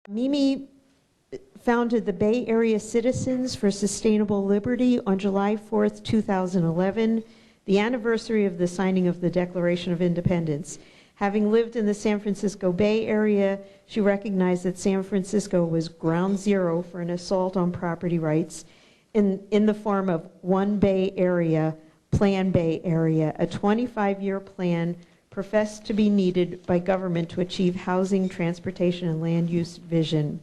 Mimi founded the Bay Area Citizens for Sustainable Liberty on July 4th, 2011, the anniversary of the signing of the Declaration of Independence. Having lived in the San Francisco Bay Area, she recognized that San Francisco was ground zero for an assault on property rights in the form of One Bay Area, Plan Bay Area, a 25-year plan professed to be needed by government to achieve housing, transportation, and land use vision.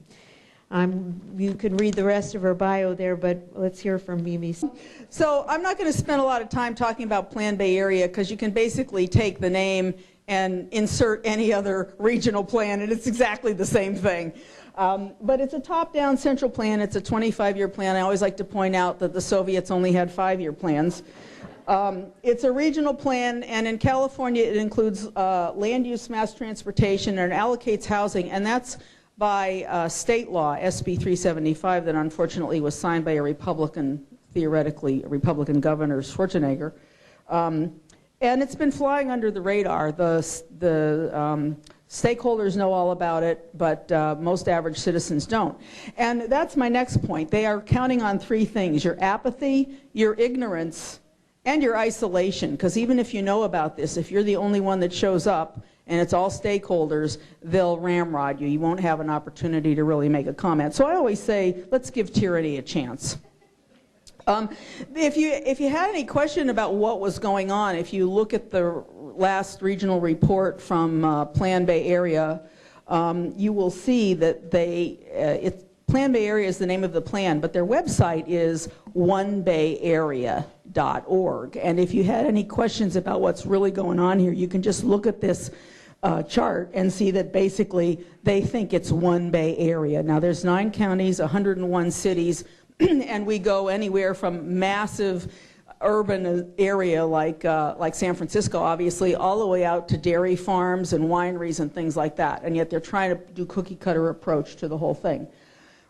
You can read the rest of her bio there, but let's hear from Mimi. So I'm not going to spend a lot of time talking about Plan Bay Area because you can basically take the name and insert any other regional plan, and it's exactly the same thing. But it's a top-down central plan. It's a 25-year plan. I always like to point out that the Soviets only had 5-year plans. It's a regional plan, and in California it includes land use, mass transportation, and it allocates housing, and that's by state law, SB 375, that unfortunately was signed by a Republican, theoretically a Republican governor, Schwarzenegger. And it's been flying under the radar. The stakeholders know all about it, but most average citizens don't. And that's my next point. They are counting on 3 things: your apathy, your ignorance, and your isolation. Because even if you know about this, if you're the only one that shows up, and it's all stakeholders, they'll ramrod you. You won't have an opportunity to really make a comment. So I always say, let's give tyranny a chance. If you had any question about what was going on, if you look at the last regional report from Plan Bay Area, you will see that Plan Bay Area is the name of the plan, but their website is onebayarea.org. And if you had any questions about what's really going on here, you can just look at this chart and see that basically they think it's one Bay Area. Now there's 9 counties, 101 cities, and we go anywhere from massive urban area like San Francisco, obviously, all the way out to dairy farms and wineries and things like that. And yet they're trying to do cookie-cutter approach to the whole thing.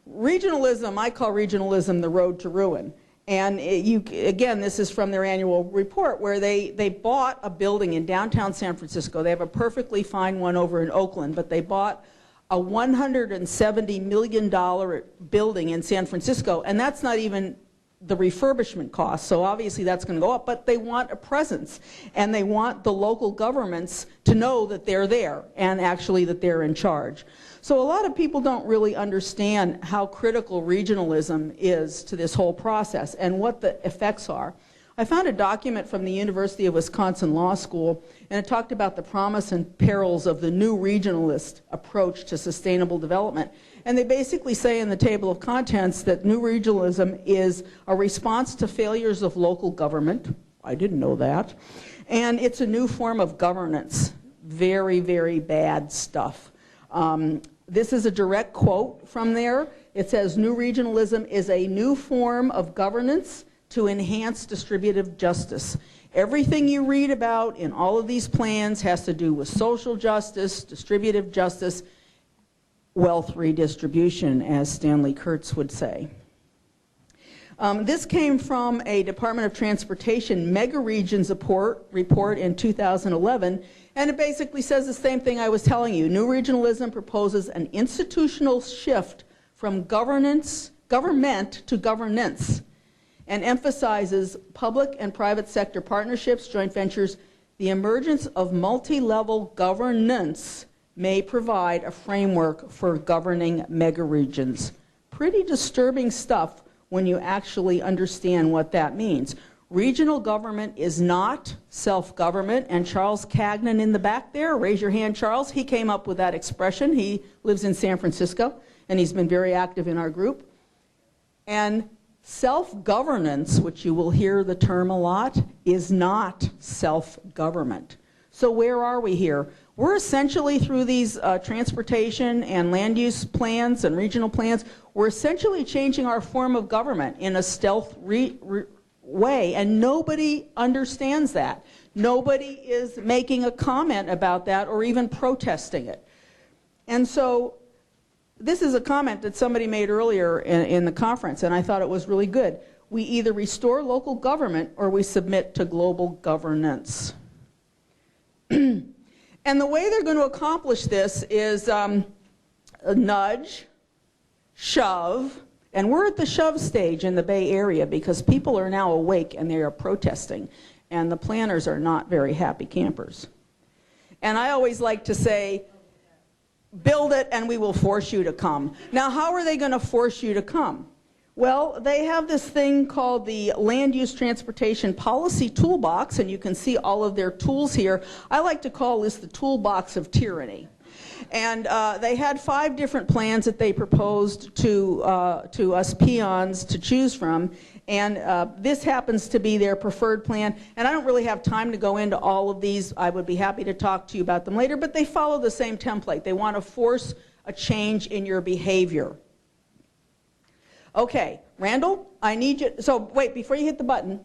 Regionalism, I call regionalism the road to ruin. And again, this is from their annual report where they bought a building in downtown San Francisco. They have a perfectly fine one over in Oakland, but they bought a $170 million building in San Francisco, and that's not even the refurbishment cost, so obviously that's going to go up, but they want a presence, and they want the local governments to know that they're there, and actually that they're in charge. So a lot of people don't really understand how critical regionalism is to this whole process, and what the effects are. I found a document from the University of Wisconsin Law School, and it talked about the promise and perils of the new regionalist approach to sustainable development. And they basically say in the table of contents that new regionalism is a response to failures of local government. I didn't know that. And it's a new form of governance. Very, very bad stuff. This is a direct quote from there. It says, new regionalism is a new form of governance to enhance distributive justice. Everything you read about in all of these plans has to do with social justice, distributive justice, wealth redistribution, as Stanley Kurtz would say. This came from a Department of Transportation mega regions report in 2011, and it basically says the same thing I was telling you. New regionalism proposes an institutional shift from government to governance, and emphasizes public and private sector partnerships, joint ventures. The emergence of multi-level governance may provide a framework for governing megaregions. Pretty disturbing stuff when you actually understand what that means. Regional government is not self-government, and Charles Cagnon in the back there, raise your hand, Charles, he came up with that expression. He lives in San Francisco, and he's been very active in our group. And self-governance, which you will hear the term a lot, is not self-government. So where are we here? We're essentially, through these transportation and land use plans and regional plans, we're essentially changing our form of government in a stealth way, and nobody understands that. Nobody is making a comment about that or even protesting it. And so this is a comment that somebody made earlier in the conference, and I thought it was really good. We either restore local government or we submit to global governance. And the way they're going to accomplish this is nudge, shove, and we're at the shove stage in the Bay Area because people are now awake and they are protesting, and the planners are not very happy campers. And I always like to say, build it and we will force you to come. Now, how are they going to force you to come? Well, they have this thing called the Land Use Transportation Policy Toolbox, and you can see all of their tools here. I like to call this the toolbox of tyranny. And they had 5 different plans that they proposed to us peons to choose from. And this happens to be their preferred plan. And I don't really have time to go into all of these. I would be happy to talk to you about them later. But they follow the same template. They want to force a change in your behavior. Okay, Randall, I need you. So wait, before you hit the button,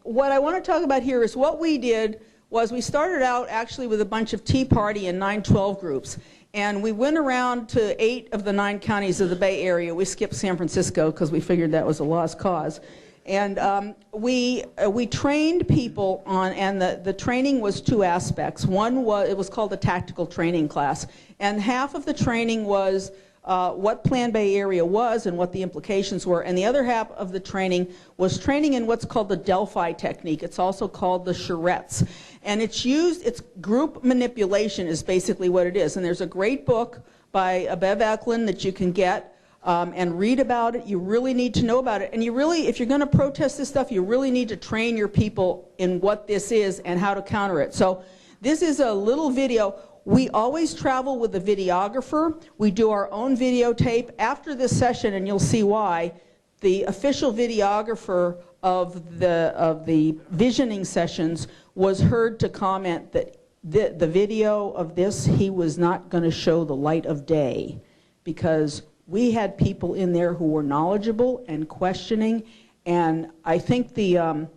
what I want to talk about here is what we did was we started out actually with a bunch of Tea Party and 912 groups. And we went around to 8 of the 9 counties of the Bay Area. We skipped San Francisco because we figured that was a lost cause. And we trained people on, and the training was 2 aspects. One was, it was called a tactical training class. And half of the training was what Plan Bay Area was and what the implications were. And the other half of the training was training in what's called the Delphi technique. It's also called the charrettes. And it's group manipulation is basically what it is. And there's a great book by Bev Eklund that you can get and read about it. You really need to know about it. And you really, if you're going to protest this stuff, you really need to train your people in what this is and how to counter it. So this is a little video. We always travel with a videographer. We do our own videotape. After this session, and you'll see why, the official videographer of the visioning sessions was heard to comment that the video of this, he was not going to show the light of day because we had people in there who were knowledgeable and questioning, and I think the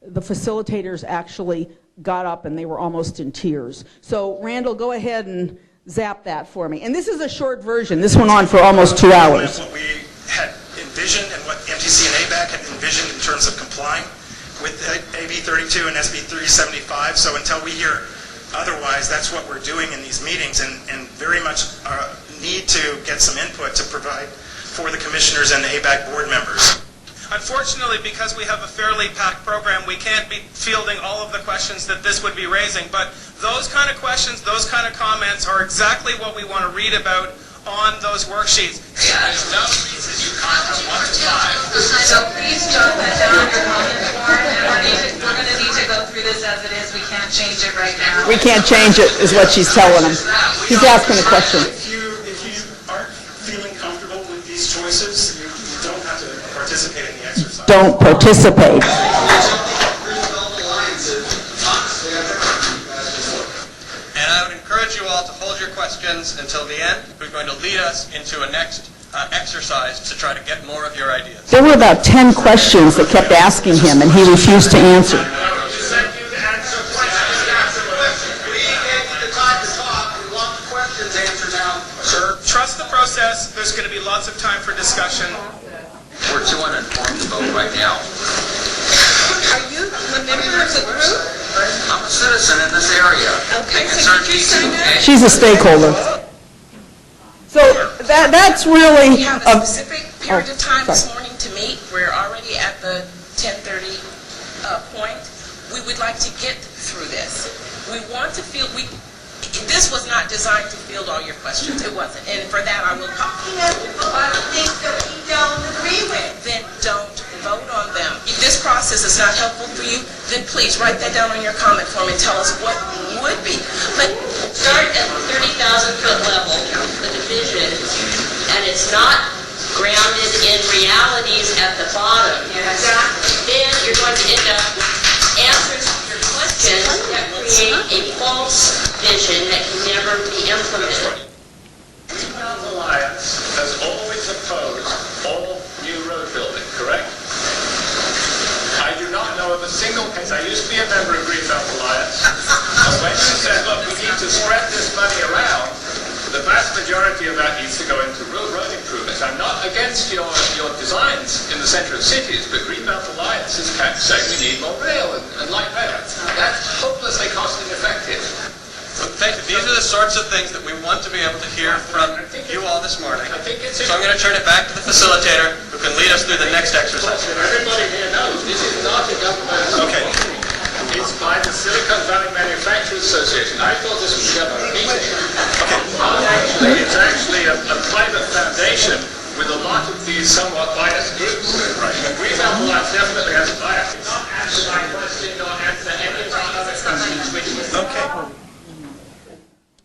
facilitators actually got up and they were almost in tears. So Randall, go ahead and zap that for me. And this is a short version. This went on for almost 2 hours. What we had envisioned and what MTC and ABAC had envisioned in terms of complying with AB 32 and SB 375. So until we hear otherwise, that's what we're doing in these meetings, and very much need to get some input to provide for the commissioners and the ABAC board members. Unfortunately, because we have a fairly packed program, we can't be fielding all of the questions that this would be raising. But those kind of questions, those kind of comments are exactly what we want to read about on those worksheets. There's no reason you can't from 1 to 5. So please jot that down on your comment form, and we're going to need to go through this as it is. We can't change it right now. We can't change it, is what she's telling him. He's asking a question. If you aren't feeling comfortable with these choices, you don't have to participate in the exercise. Don't participate. And I would encourage you all to hold your questions until the end. We're going to lead us into a next exercise to try to get more of your ideas. There were about 10 questions that kept asking him, and he refused to answer. Trust the process. There's going to be lots of time for discussion. We're too uninformed to vote right now. Are you a member of the group? I'm a citizen in this area. Okay, It so concerns did you me sign too, up? okay? She's a stakeholder. So that's really We have a specific period of time this sorry. morning to meet. We're already at the 10:30 point. We would like to get through this. We want to feel, this was not designed to field all your questions. It wasn't. And for that, I will... A lot of things that we don't agree with. Then don't vote on them. If this process is not helpful for you, then please write that down on your comment form and tell us what would be. But Start at the 30,000-foot level, the division, and it's not grounded in realities at the bottom. Then you're going to end up with answers to your questions that create a false vision that can never be implemented. Greenbelt Alliance has always opposed all new road building, correct? I do not know of a single case. I used to be a member of Greenbelt Alliance. And when you said, look, we need to spread this money around, the vast majority of that needs to go into road improvements. I'm not against your designs in the center of cities, but Greenbelt Alliance is saying we need more rail and light rail. That's hopelessly cost ineffective. Thank you. These are the sorts of things that we want to be able to hear from you all this morning. So I'm going to turn it back to the facilitator who can lead us through the next exercise. Everybody here knows this is not a government. Okay. It's by the Silicon Valley Manufacturers Association. I thought this was a government meeting. It's actually a private foundation with a lot of these somewhat biased groups. Right. Greenbelt Alliance definitely has a bias. Not answer my question, nor answer any of our other questions, which was... Okay.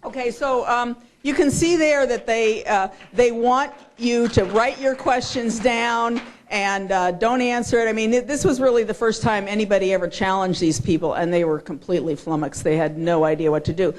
Okay, so you can see there that they want you to write your questions down and don't answer it. I mean, this was really the first time anybody ever challenged these people, and they were completely flummoxed. They had no idea what to do.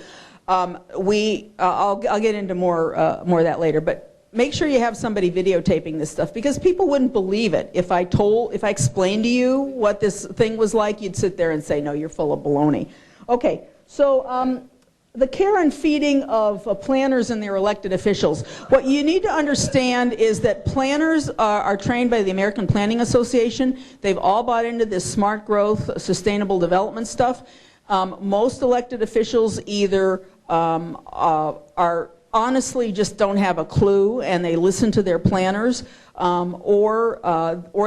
I'll get into more of that later, but make sure you have somebody videotaping this stuff, because people wouldn't believe it. If I explained to you what this thing was like, you'd sit there and say, no, you're full of baloney. Okay, so the care and feeding of planners and their elected officials. What you need to understand is that planners are trained by the American Planning Association. They've all bought into this smart growth, sustainable development stuff. Most elected officials either are honestly just don't have a clue and they listen to their planners, or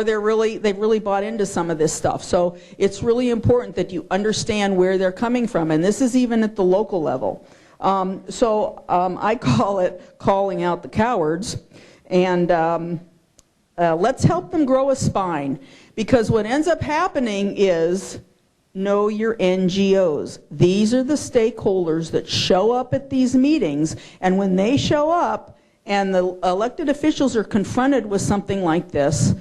they've really bought into some of this stuff. So it's really important that you understand where they're coming from, and this is even at the local level. I call it calling out the cowards, and let's help them grow a spine, because what ends up happening is, know your NGOs. These are the stakeholders that show up at these meetings, and when they show up and the elected officials are confronted with something like this,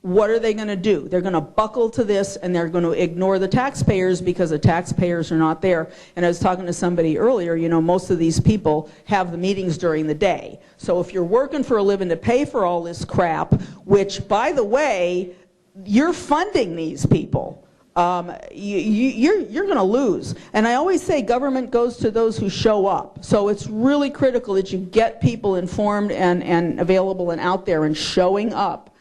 what are they going to do? They're going to buckle to this, and they're going to ignore the taxpayers because the taxpayers are not there. And I was talking to somebody earlier, you know, most of these people have the meetings during the day. So if you're working for a living to pay for all this crap, which, by the way, you're funding these people, you're going to lose. And I always say government goes to those who show up. So it's really critical that you get people informed and available and out there and showing up.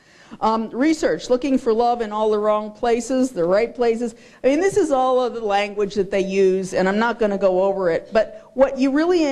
Research, looking for love in all the wrong places, the right places. I mean, this is all of the language that they use, and I'm not going to go over it. But what you really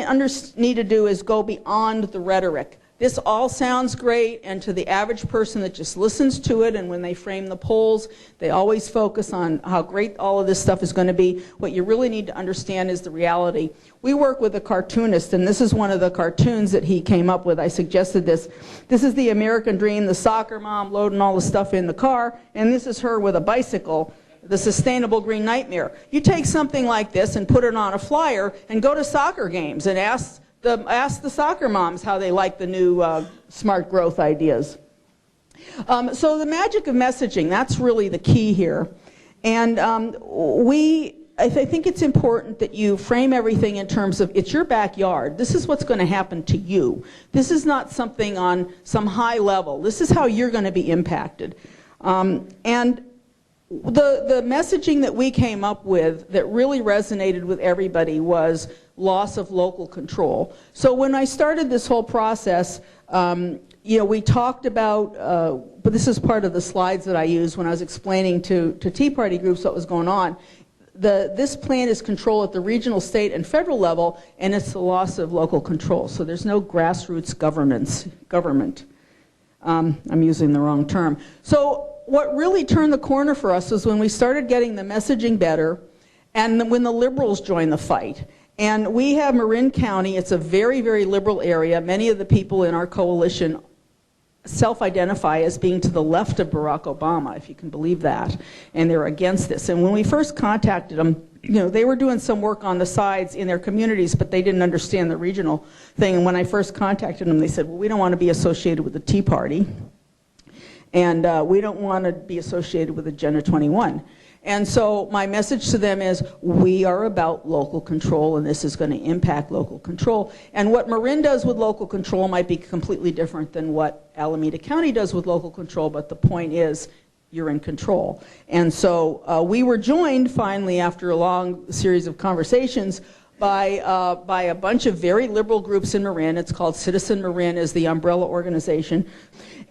need to do is go beyond the rhetoric. This all sounds great, and to the average person that just listens to it, and when they frame the polls, they always focus on how great all of this stuff is going to be. What you really need to understand is the reality. We work with a cartoonist, and this is one of the cartoons that he came up with. I suggested this. This is the American dream, the soccer mom loading all the stuff in the car, and this is her with a bicycle, the sustainable green nightmare. You take something like this and put it on a flyer and go to soccer games and ask the soccer moms how they like the new smart growth ideas. So the magic of messaging, that's really the key here. And I think it's important that you frame everything in terms of, it's your backyard. This is what's going to happen to you. This is not something on some high level. This is how you're going to be impacted. And the messaging that we came up with that really resonated with everybody was loss of local control. So when I started this whole process, we talked about, but this is part of the slides that I used when I was explaining to Tea Party groups what was going on. This plan is control at the regional, state, and federal level, and it's the loss of local control. So there's no grassroots government. I'm using the wrong term. So what really turned the corner for us was when we started getting the messaging better, and when the liberals joined the fight. And we have Marin County. It's a very, very liberal area. Many of the people in our coalition self-identify as being to the left of Barack Obama, if you can believe that, and they're against this. And when we first contacted them, they were doing some work on the sides in their communities, but they didn't understand the regional thing. And when I first contacted them, they said, well, we don't want to be associated with the Tea Party, and we don't want to be associated with Agenda 21. And so my message to them is, we are about local control, and this is going to impact local control. And what Marin does with local control might be completely different than what Alameda County does with local control, but the point is, you're in control. And so we were joined finally, after a long series of conversations, by a bunch of very liberal groups in Marin. It's called Citizen Marin, is the umbrella organization.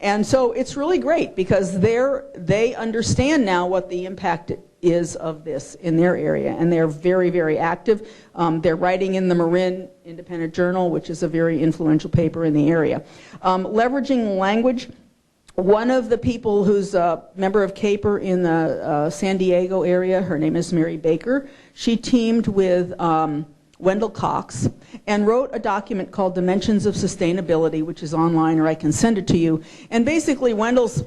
And so it's really great because they understand now what the impact is of this in their area, and they're very, very active. They're writing in the Marin Independent Journal, which is a very influential paper in the area. Leveraging language. One of the people who's a member of CAPER in the San Diego area, her name is Mary Baker. She teamed with Wendell Cox and wrote a document called Dimensions of Sustainability, which is online, or I can send it to you. And basically Wendell's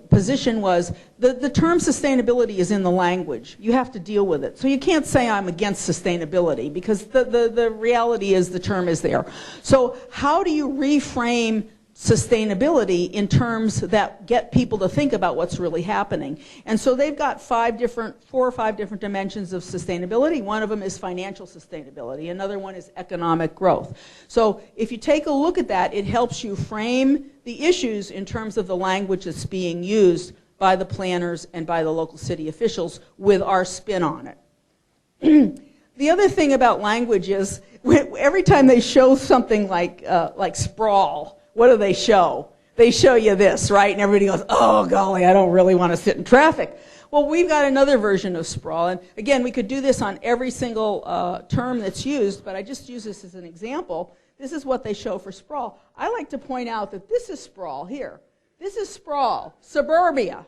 position was the term sustainability is in the language. You have to deal with it. So you can't say I'm against sustainability because the reality is the term is there. So how do you reframe sustainability in terms that get people to think about what's really happening? And so they've got 4 or 5 different dimensions of sustainability. One of them is financial sustainability. Another one is economic growth. So if you take a look at that, it helps you frame the issues in terms of the language that's being used by the planners and by the local city officials with our spin on it. The other thing about language is every time they show something like sprawl, what do they show? They show you this, right? And everybody goes, oh, golly, I don't really want to sit in traffic. Well, we've got another version of sprawl. And again, we could do this on every single term that's used, but I just use this as an example. This is what they show for sprawl. I like to point out that this is sprawl here. This is sprawl, suburbia.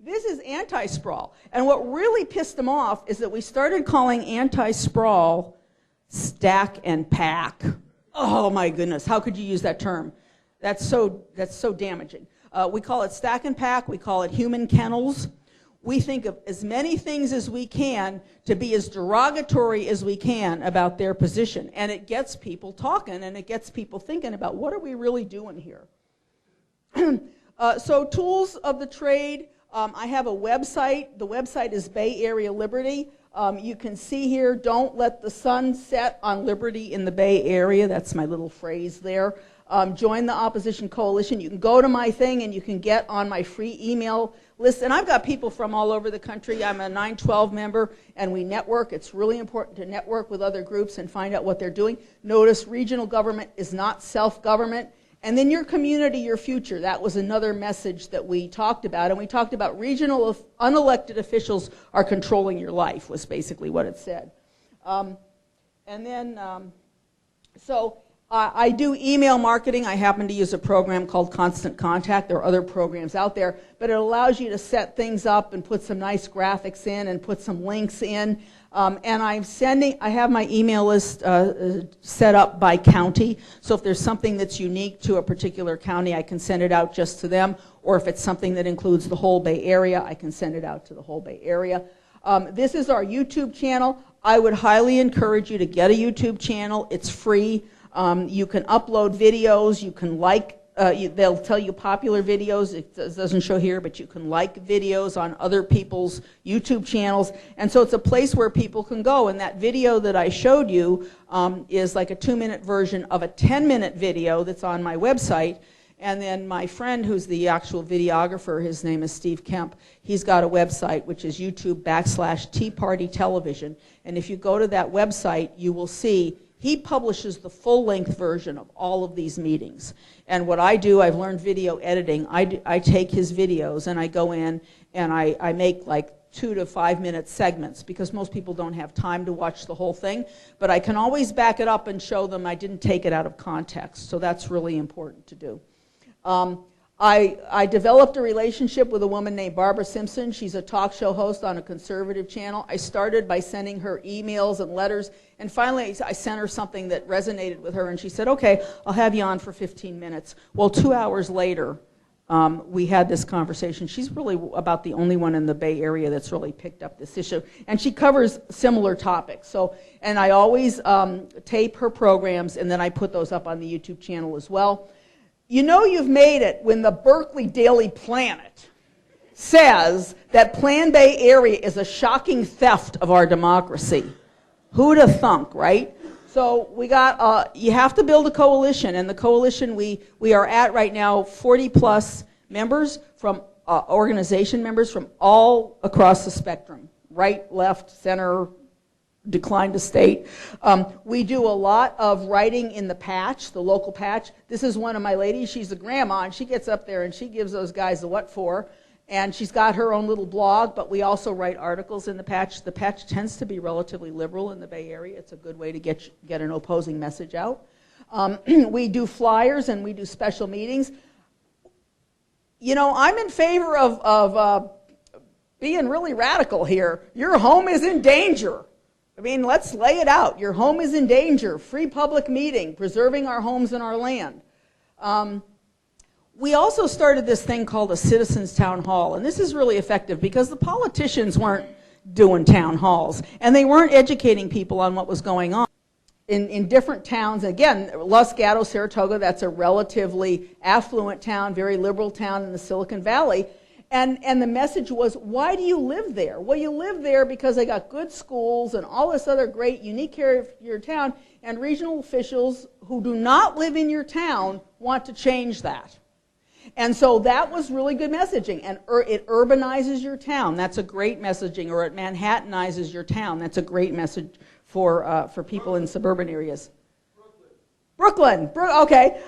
This is anti-sprawl. And what really pissed them off is that we started calling anti-sprawl stack and pack. Oh, my goodness, how could you use that term? That's so damaging. We call it stack and pack. We call it human kennels. We think of as many things as we can to be as derogatory as we can about their position. And it gets people talking, and it gets people thinking about what are we really doing here. So tools of the trade. I have a website. The website is Bay Area Liberty. You can see here, don't let the sun set on liberty in the Bay Area. That's my little phrase there. Join the opposition coalition. You can go to my thing and you can get on my free email list. And I've got people from all over the country. I'm a 912 member and we network. It's really important to network with other groups and find out what they're doing. Notice regional government is not self-government. And then your community, your future. That was another message that we talked about. And we talked about regional unelected officials are controlling your life was basically what it said. I do email marketing. I happen to use a program called Constant Contact. There are other programs out there, but it allows you to set things up and put some nice graphics in and put some links in. And I have my email list set up by county. So if there's something that's unique to a particular county, I can send it out just to them. Or if it's something that includes the whole Bay Area, I can send it out to the whole Bay Area. This is our YouTube channel. I would highly encourage you to get a YouTube channel. It's free. You can upload videos, you can they'll tell you popular videos, it doesn't show here, but you can like videos on other people's YouTube channels, and so it's a place where people can go, and that video that I showed you is like a 2-minute version of a 10-minute video that's on my website, and then my friend who's the actual videographer, his name is Steve Kemp, he's got a website which is YouTube/Tea Party Television, and if you go to that website, you will see he publishes the full-length version of all of these meetings. And what I do, I've learned video editing. I take his videos and I go in and I make like 2 to 5 minute segments because most people don't have time to watch the whole thing. But I can always back it up and show them I didn't take it out of context. So that's really important to do. I developed a relationship with a woman named Barbara Simpson. She's a talk show host on a conservative channel. I started by sending her emails and letters, and finally I sent her something that resonated with her, and she said, okay, I'll have you on for 15 minutes. Well, 2 hours later, we had this conversation. She's really about the only one in the Bay Area that's really picked up this issue, and she covers similar topics. So, and I always tape her programs, and then I put those up on the YouTube channel as well. You know you've made it when the Berkeley Daily Planet says that Plan Bay Area is a shocking theft of our democracy. Who'd have thunk, right? So we got, you have to build a coalition, and the coalition we are at right now, 40 plus members from organization members from all across the spectrum, right, left, center, declined to state. We do a lot of writing in the patch, the local patch. This is one of my ladies. She's a grandma, and she gets up there and she gives those guys the what for. And she's got her own little blog, but we also write articles in the patch. The patch tends to be relatively liberal in the Bay Area. It's a good way to get an opposing message out. We do flyers and we do special meetings. You know, I'm in favor of being really radical here. Your home is in danger. I mean, let's lay it out. Your home is in danger. Free public meeting, preserving our homes and our land. We also started this thing called a citizens' town hall, and this is really effective because the politicians weren't doing town halls, and they weren't educating people on what was going on. In different towns, again, Los Gatos, Saratoga, that's a relatively affluent town, very liberal town in the Silicon Valley. And the message was, why do you live there? Well, you live there because they got good schools and all this other great, unique care of your town, and regional officials who do not live in your town want to change that. And so that was really good messaging. And it urbanizes your town. That's a great messaging. Or it Manhattanizes your town. That's a great message for people in suburban areas. Brooklyn. Okay.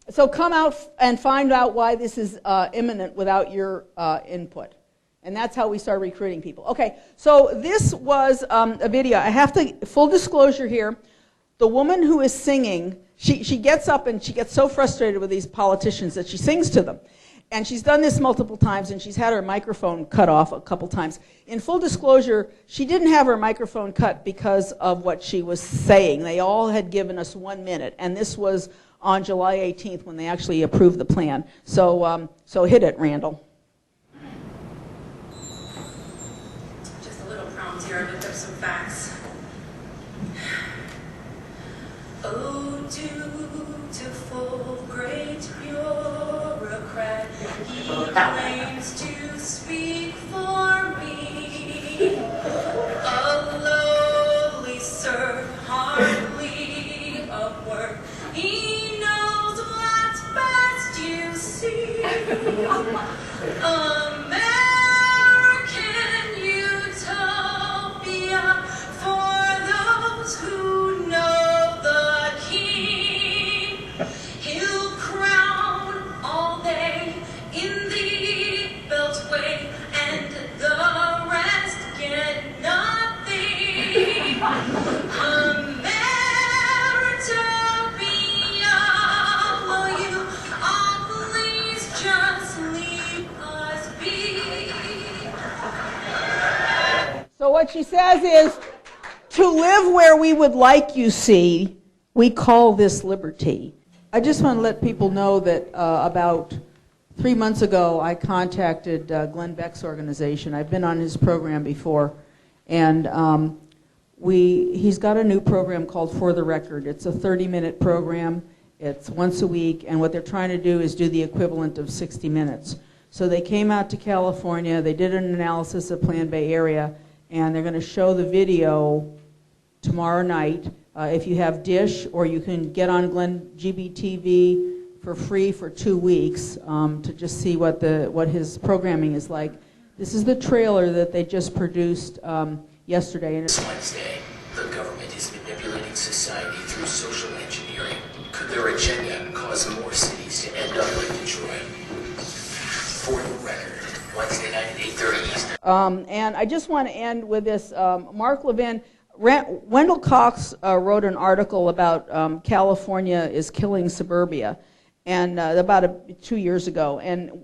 So come out and find out why this is imminent without your input. And that's how we start recruiting people. Okay, so this was a video. I have to, full disclosure here, the woman who is singing, she gets up and she gets so frustrated with these politicians that she sings to them. And she's done this multiple times, and she's had her microphone cut off a couple times. In full disclosure, she didn't have her microphone cut because of what she was saying. They all had given us 1 minute, and this was on July 18th when they actually approved the plan. So, so hit it, Randall. Just a little prompt here. I looked up some facts. Oh, dutiful great bureaucrat, he claims to speak for me. A lowly serf, hardly a word. He knows what's best, you see. American utopia for those who know the king. He'll crown all day in the beltway, and the rest get nothing. So what she says is, to live where we would like you see, we call this liberty. I just want to let people know that about 3 months ago, I contacted Glenn Beck's organization. I've been on his program before, and he's got a new program called For the Record. It's a 30-minute program. It's once a week, and what they're trying to do is do the equivalent of 60 minutes. So they came out to California, they did an analysis of Plan Bay Area, and they're going to show the video tomorrow night. If you have Dish, or you can get on Glenn GBTV for free for 2 weeks to just see what his programming is like. This is the trailer that they just produced yesterday. This Wednesday, the government is manipulating society through social engineering. Could their agenda cause more cities to end up like Detroit? For the Record, Wednesday night at 8:30 Eastern. And I just want to end with this. Mark Levin, Wendell Cox wrote an article about California is killing suburbia, and about 2 years ago. And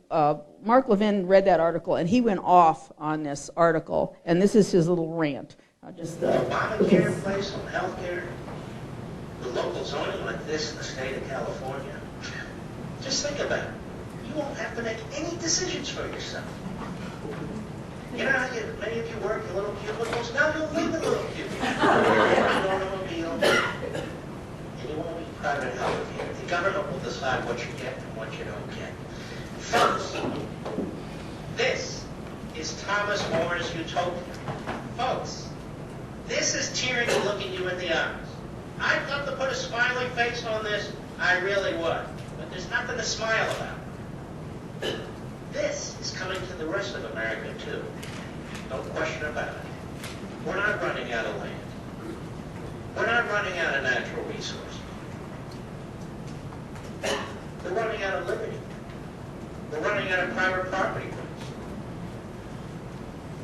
Mark Levin read that article, and he went off on this article. And this is his little rant. Obamacare in place on health care, the local zoning like this in the state of California. Just think about it. You won't have to make any decisions for yourself. You know how many of you work in little cubicles? Now you'll live in little cubicles. You have an automobile, and you won't be private health care. The government will decide what you get and what you don't get. Folks, this is Thomas More's utopia. Folks, this is tyranny looking you in the eyes. I'd love to put a smiley face on this, I really would. But there's nothing to smile about. This is coming to the rest of America, too. No question about it. We're not running out of land. We're not running out of natural resources. We're running out of liberty. We're running out of private property rights.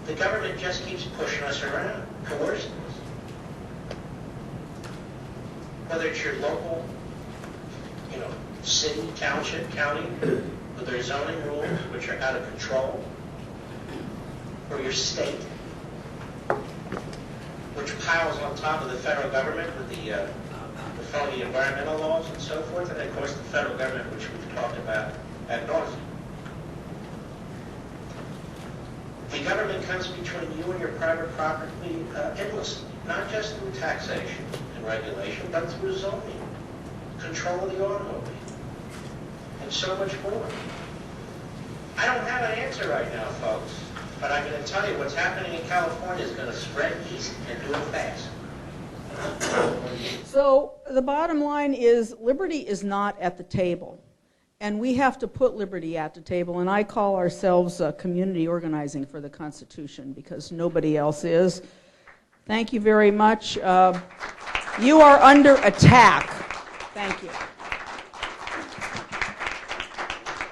The government just keeps pushing us around, coercing us. Whether it's your local, city, township, county, with their zoning rules, which are out of control, or your state, which piles on top of the federal government with the phony environmental laws and so forth, and of course the federal government, which we've talked about ad nauseum. The government comes between you and your private property endlessly, not just through taxation and regulation, but through zoning, control of the automobile, and so much more. I don't have an answer right now, folks, but I'm going to tell you what's happening in California is going to spread east and do it fast. So the bottom line is liberty is not at the table. And we have to put liberty at the table. And I call ourselves community organizing for the Constitution because nobody else is. Thank you very much. You are under attack. Thank you.